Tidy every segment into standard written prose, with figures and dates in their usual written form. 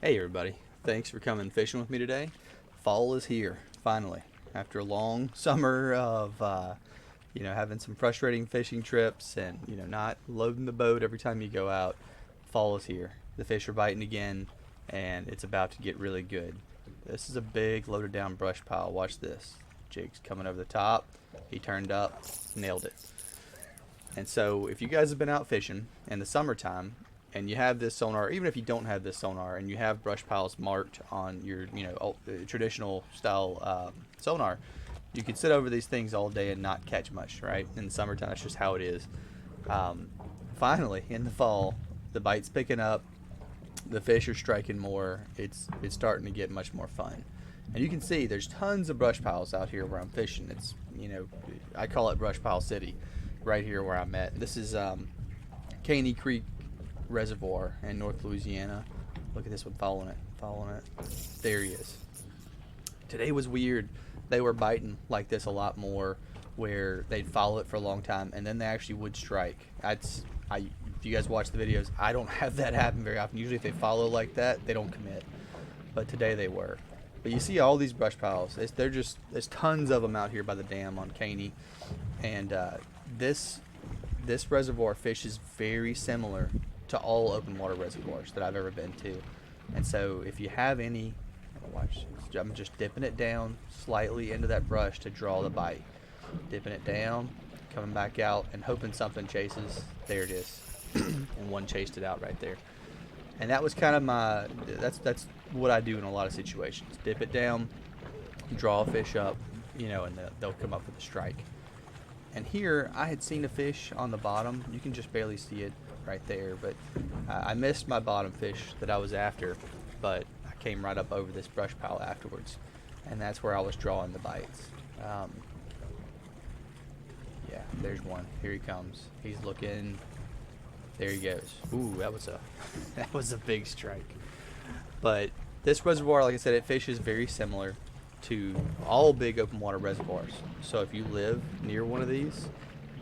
Hey everybody, thanks for coming fishing with me today. Fall is here, finally. After a long summer of, having some frustrating fishing trips and, not loading the boat every time you go out, fall is here. The fish are biting again, and it's about to get really good. This is a big loaded down brush pile. Watch this. Jig's coming over the top. He turned up, nailed it. And so if you guys have been out fishing in the summertime, and you have this sonar, even if you don't have this sonar, and you have brush piles marked on your, traditional style sonar, you can sit over these things all day and not catch much, right? In the summertime, that's just how it is. Finally, in the fall, the bite's picking up, the fish are striking more. It's starting to get much more fun, and you can see there's tons of brush piles out here where I'm fishing. It's I call it Brush Pile City, right here where I'm at. This is Caney Creek Reservoir in North Louisiana. Look at this one, following it. There he is. Today was weird. They were biting like this a lot more, where they'd follow it for a long time and then they actually would strike. If you guys watch the videos, I don't have that happen very often. Usually if they follow like that, they don't commit, but today they were. But you see all these brush piles. There's tons of them out here by the dam on Caney, and this reservoir fish is very similar to all open water reservoirs that I've ever been to. And so if you have any, watch, I'm just dipping it down slightly into that brush to draw the bite. Dipping it down, coming back out, and hoping something chases. There it is. And one chased it out right there. And that was kind of that's what I do in a lot of situations. Dip it down, draw a fish up, and they'll come up with a strike. And here, I had seen a fish on the bottom. You can just barely see it right there, but I missed my bottom fish that I was after, but I came right up over this brush pile afterwards, and that's where I was drawing the bites. Yeah, there's one. Here he comes. He's looking. There he goes. Ooh, that was a big strike. But this reservoir, like I said, it fishes very similar to all big open water reservoirs. So if you live near one of these,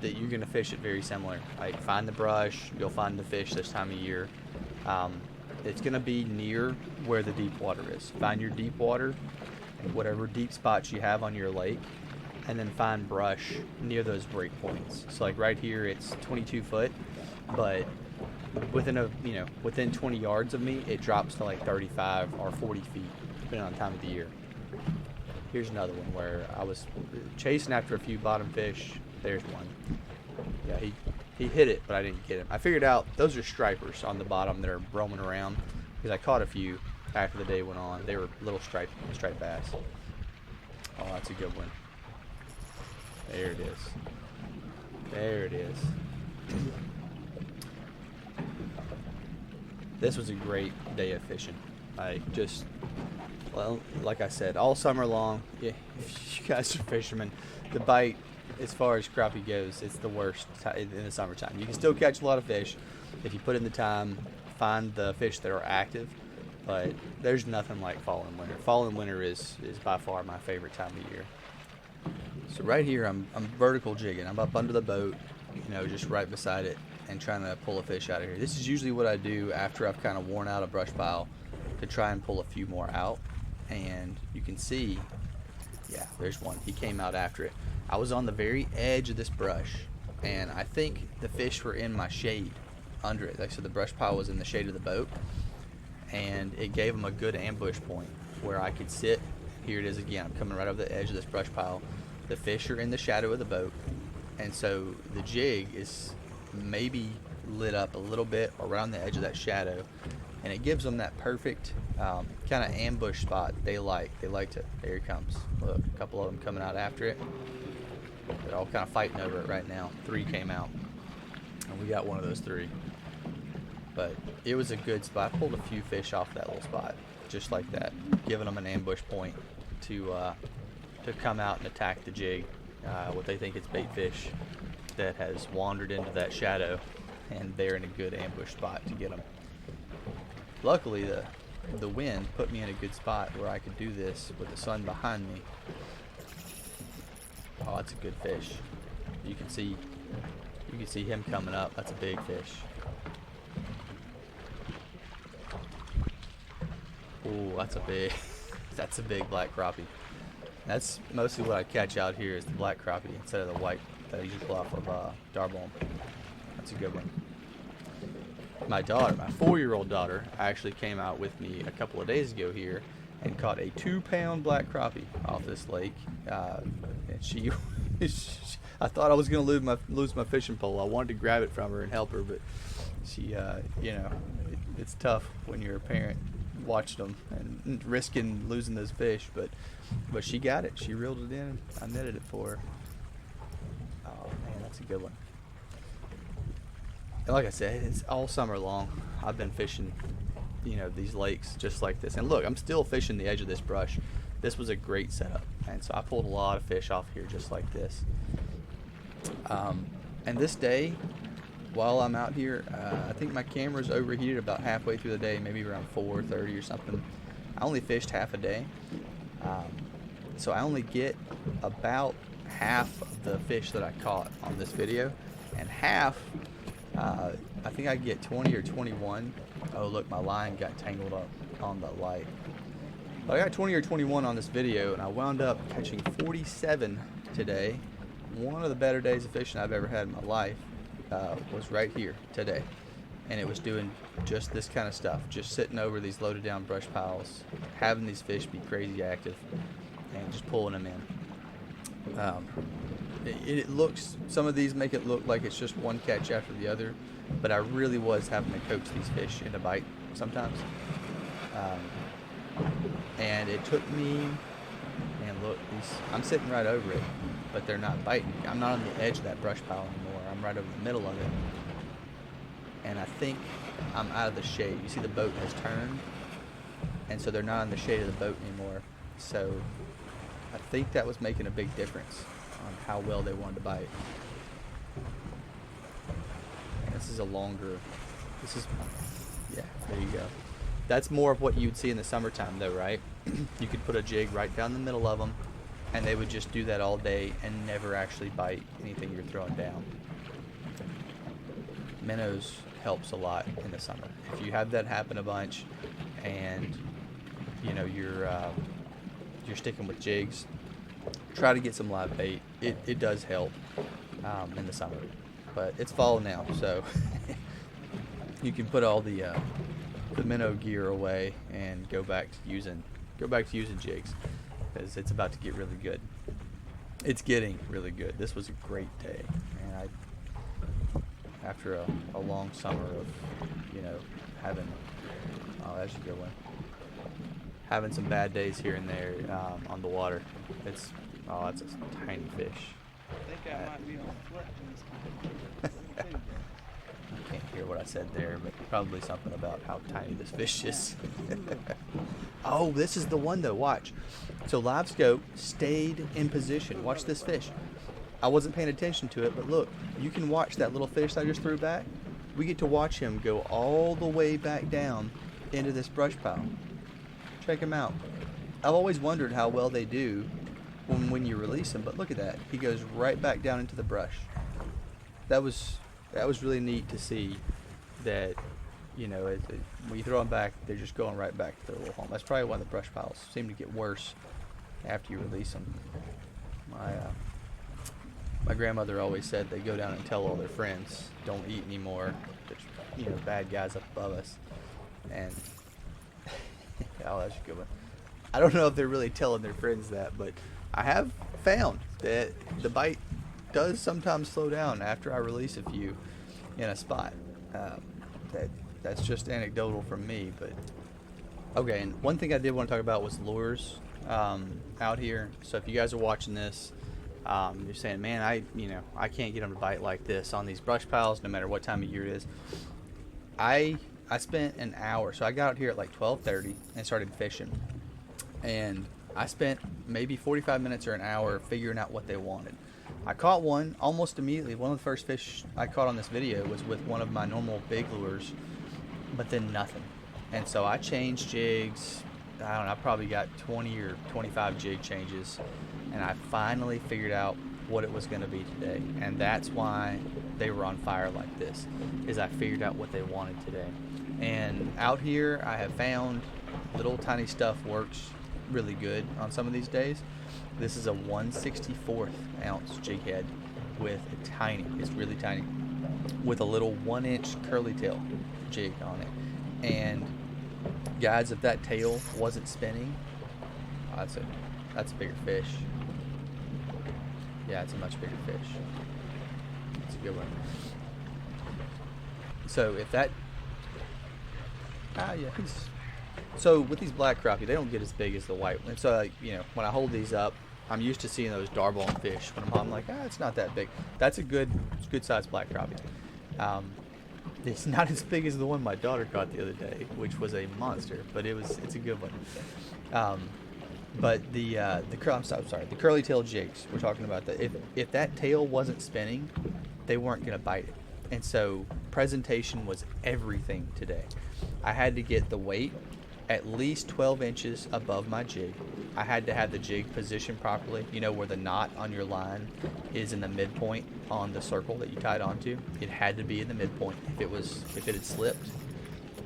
that you're going to fish it very similar. Like, find the brush, you'll find the fish this time of year. It's going to be near where the deep water is. Find your deep water, whatever deep spots you have on your lake, and then find brush near those break points. So like right here, it's 22 foot, but within 20 yards of me, it drops to like 35 or 40 feet, depending on the time of the year. Here's another one where I was chasing after a few bottom fish. There's one. Yeah, he hit it, but I didn't get him. I figured out those are stripers on the bottom that are roaming around, because I caught a few after the day went on. They were little striped bass. Oh, that's a good one. There it is. There it is. This was a great day of fishing. Like I said, all summer long, yeah, if you guys are fishermen, the bite, as far as crappie goes, it's the worst in the summertime. You can still catch a lot of fish if you put in the time, find the fish that are active, but there's nothing like fall and winter. Fall and winter is by far my favorite time of year. So right here, I'm vertical jigging. I'm up under the boat, just right beside it, and trying to pull a fish out of here. This is usually what I do after I've kind of worn out a brush pile, to try and pull a few more out. And you can see, yeah, there's one. He came out after it. I was on the very edge of this brush, and I think the fish were in my shade under it. Like, so the brush pile was in the shade of the boat, and it gave them a good ambush point where I could sit. Here it is again. I'm coming right over the edge of this brush pile. The fish are in the shadow of the boat, and so the jig is maybe lit up a little bit around the edge of that shadow, and it gives them that perfect kind of ambush spot they like. They like to. There he comes. Look, a couple of them coming out after it. They're all kind of fighting over it right now. 3 came out, and we got one of those 3. But it was a good spot. I pulled a few fish off that little spot, just like that, giving them an ambush point to come out and attack the jig. What they think is bait fish that has wandered into that shadow, and they're in a good ambush spot to get them. Luckily, the wind put me in a good spot where I could do this with the sun behind me. Oh, that's a good fish. You can see him coming up. That's a big fish. Ooh, that's a big, that's a big black crappie. That's mostly what I catch out here is the black crappie instead of the white that I usually pull off of Darbon. That's a good one. My daughter, my 4-year-old daughter, actually came out with me a couple of days ago here and caught a 2-pound black crappie off this lake. And she, I thought I was going to lose my fishing pole. I wanted to grab it from her and help her, but she, you know, it's tough when you're a parent watching them and risking losing those fish. But she got it. She reeled it in. I netted it for her. Oh man, that's a good one. And like I said, it's all summer long. I've been fishing, you know, these lakes just like this. And look, I'm still fishing the edge of this brush. This was a great setup, and so I pulled a lot of fish off here just like this. And this day, while I'm out here, I think my camera's overheated about halfway through the day, maybe around 4:30 or something. I only fished half a day, so I only get about half of the fish that I caught on this video, and half, I think I get 20 or 21. Oh look, my line got tangled up on the light. But I got 20 or 21 on this video, and I wound up catching 47 today. One of the better days of fishing I've ever had in my life was right here today. And it was doing just this kind of stuff, just sitting over these loaded down brush piles, having these fish be crazy active, and just pulling them in. It looks, some of these make it look like it's just one catch after the other, but I really was having to coax these fish into bite sometimes. And it took me, man, look, I'm sitting right over it, but they're not biting. I'm not on the edge of that brush pile anymore. I'm right over the middle of it. And I think I'm out of the shade. You see the boat has turned, and so they're not in the shade of the boat anymore. So I think that was making a big difference on how well they wanted to bite. And this is a longer, yeah, there you go. That's more of what you'd see in the summertime though, right? You could put a jig right down the middle of them, and they would just do that all day and never actually bite anything you're throwing down. Minnows helps a lot in the summer. If you have that happen a bunch, and you know you're sticking with jigs, try to get some live bait. It does help in the summer, but it's fall now, so you can put all the minnow gear away and go back to using jigs, because it's about to get really good. It's getting really good. This was a great day, and after a long summer of, you know, having, oh, that's a good one, having some bad days here and there on the water. That's a tiny fish. I think I might be on flip this time. I can't hear what I said there, but probably something about how tiny this fish is. Oh, this is the one though, watch. So LiveScope stayed in position. Watch this fish. I wasn't paying attention to it, but look, you can watch that little fish I just threw back. We get to watch him go all the way back down into this brush pile. Check him out. I've always wondered how well they do when you release him, but look at that. He goes right back down into the brush. That was really neat to see that, you know, when you throw them back, they're just going right back to their little home. That's probably why the brush piles seem to get worse after you release them. My grandmother always said they go down and tell all their friends, don't eat anymore. There's, you know, bad guys up above us. And, oh, that's a good one. I don't know if they're really telling their friends that, but I have found that the bite does sometimes slow down after I release a few in a spot. That's just anecdotal from me, but okay. And one thing I did want to talk about was lures out here. So if you guys are watching this, you're saying, man, I can't get them to bite like this on these brush piles, no matter what time of year it is. I spent an hour, so I got out here at like 12:30 and started fishing, and I spent maybe 45 minutes or an hour figuring out what they wanted. I caught one almost immediately. One of the first fish I caught on this video was with one of my normal big lures, but then nothing. And so I changed jigs. I don't know, I probably got 20 or 25 jig changes, and I finally figured out what it was going to be today. And that's why they were on fire like this, is I figured out what they wanted today. And out here I have found little tiny stuff works really good on some of these days. This is a 1/64 ounce jig head with a tiny, it's really tiny, with a little 1-inch curly tail jig on it. And guys, if that tail wasn't spinning, that's a bigger fish. Yeah, it's a much bigger fish. It's a good one. So if that, yeah, so with these black crappie, they don't get as big as the white one. So you know, when I hold these up, I'm used to seeing those darbone fish. When I'm like, it's not that big. That's a good sized black crappie. It's not as big as the one my daughter caught the other day, which was a monster, but it's a good one. But the curly tail jigs, we're talking about that. If that tail wasn't spinning, they weren't gonna bite it. And so presentation was everything today. I had to get the weight at least 12 inches above my jig. I had to have the jig positioned properly, you know, where the knot on your line is in the midpoint on the circle that you tied onto. It had to be in the midpoint. If it had slipped,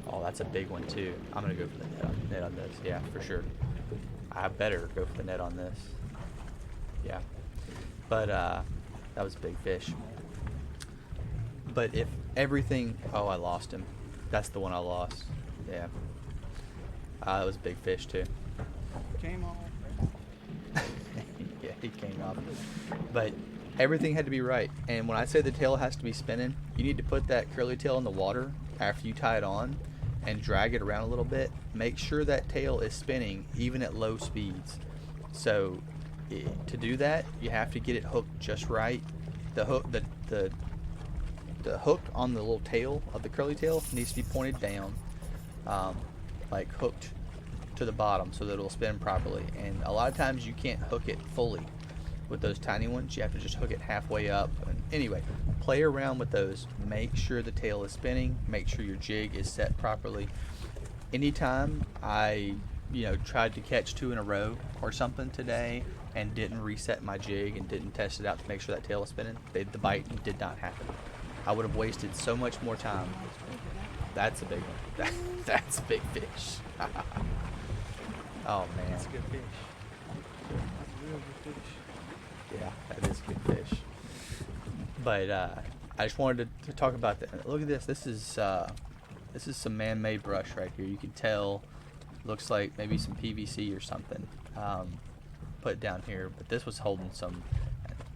oh, that's a big one too. I'm gonna go for the net on this. Yeah, for sure. I better go for the net on this. Yeah, but that was a big fish. But if everything, oh, I lost him. That's the one I lost. Yeah. That was a big fish too. Came off. Yeah, he came off. But everything had to be right. And when I say the tail has to be spinning, you need to put that curly tail in the water after you tie it on and drag it around a little bit. Make sure that tail is spinning even at low speeds. So to do that, you have to get it hooked just right. The hook on the little tail of the curly tail needs to be pointed down, like hooked to the bottom so that it'll spin properly. And a lot of times you can't hook it fully with those tiny ones. You have to just hook it halfway up. And anyway, play around with those. Make sure the tail is spinning. Make sure your jig is set properly. Anytime I, tried to catch 2 in a row or something today and didn't reset my jig and didn't test it out to make sure that tail was spinning, the bite did not happen. I would have wasted so much more time. That's a big one. That's a big fish. Oh man. That's a good fish. That's a real good fish. Yeah, that is a good fish. But I just wanted to talk about that. Look at this. This is some man-made brush right here. You can tell. Looks like maybe some PVC or something. Put down here, but this was holding some.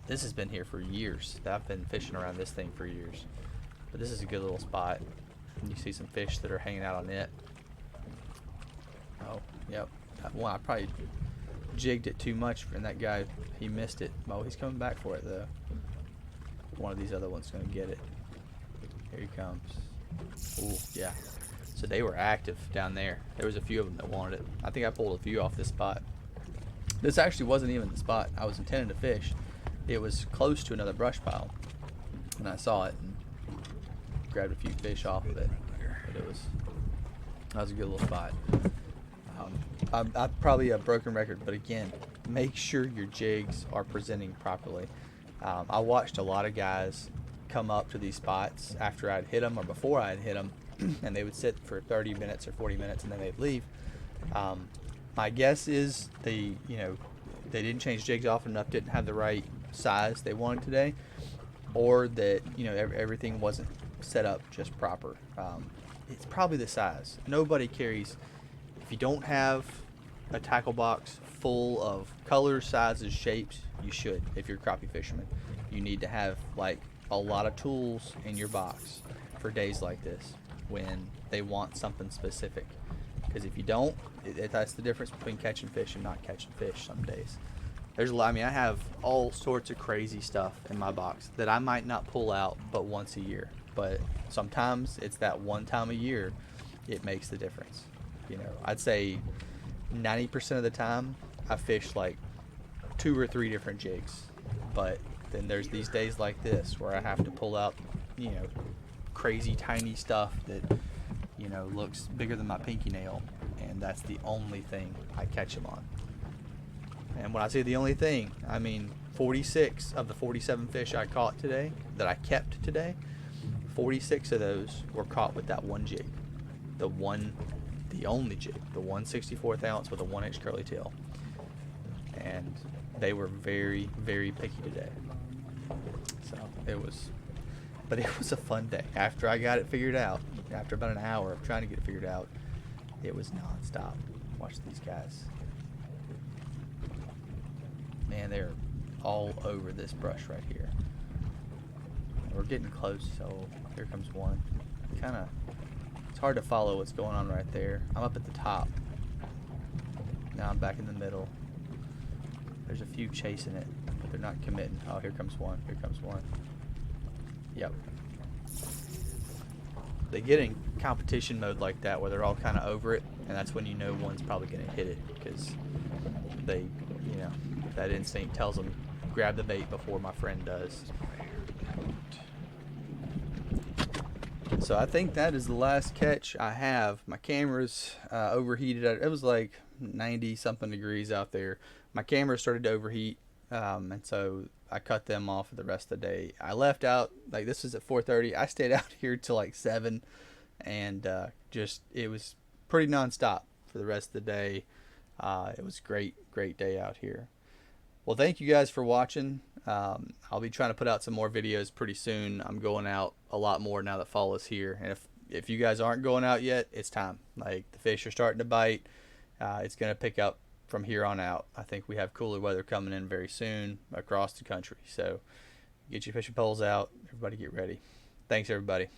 This has been here for years. I've been fishing around this thing for years. But this is a good little spot. You see some fish that are hanging out on it. Oh, yep. Well, I probably jigged it too much, and that guy, he missed it. Oh, he's coming back for it, though. One of these other ones going to get it. Here he comes. Ooh, yeah. So they were active down there. There was a few of them that wanted it. I think I pulled a few off this spot. This actually wasn't even the spot I was intending to fish. It was close to another brush pile, and I saw it and grabbed a few fish off of it. But that was a good little spot. I'm probably a broken record, but again, make sure your jigs are presenting properly. I watched a lot of guys come up to these spots after I'd hit them or before I'd hit them, and they would sit for 30 minutes or 40 minutes and then they'd leave. My guess is they didn't change jigs often enough, didn't have the right size they wanted today, or that everything wasn't set up just proper. It's probably the size. Nobody carries, if you don't have a tackle box full of colors, sizes, shapes, you should. If you're a crappie fisherman, you need to have like a lot of tools in your box for days like this when they want something specific. Because if you don't, that's the difference between catching fish and not catching fish some days. There's a lot. I mean, I have all sorts of crazy stuff in my box that I might not pull out but once a year. But sometimes it's that one time a year it makes the difference. I'd say 90% of the time I fish like 2 or 3 different jigs. But then there's these days like this where I have to pull out, crazy tiny stuff that, looks bigger than my pinky nail. And that's the only thing I catch them on. And when I say the only thing, I mean 46 of the 47 fish I caught today, that I kept today, 46 of those were caught with that one jig. The one the only jig, the 1/64th ounce with a 1-inch curly tail. And they were very, very picky today. So it was a fun day. After I got it figured out, after about an hour of trying to get it figured out, it was non-stop. Watch these guys. Man, they're all over this brush right here. We're getting close, so here comes one. It's hard to follow what's going on right there. I'm up at the top. Now I'm back in the middle. There's a few chasing it, but they're not committing. Oh, here comes one. Here comes one. Yep. They get in competition mode like that where they're all kind of over it, and that's when you know one's probably going to hit it, because they, that instinct tells them grab the bait before my friend does. So I think that is the last catch I have. My camera's overheated. It was like 90 something degrees out there. My camera started to overheat, and so I cut them off for the rest of the day. I left out, like, this is at 4:30. I stayed out here till like 7, and it was pretty nonstop for the rest of the day. It was great day out here. Well, thank you guys for watching. I'll be trying to put out some more videos pretty soon. I'm going out a lot more now that fall is here, and if you guys aren't going out yet, it's time. Like, the fish are starting to bite. It's going to pick up from here on out. I think we have cooler weather coming in very soon across the country. So get your fishing poles out. Everybody get ready. Thanks, everybody.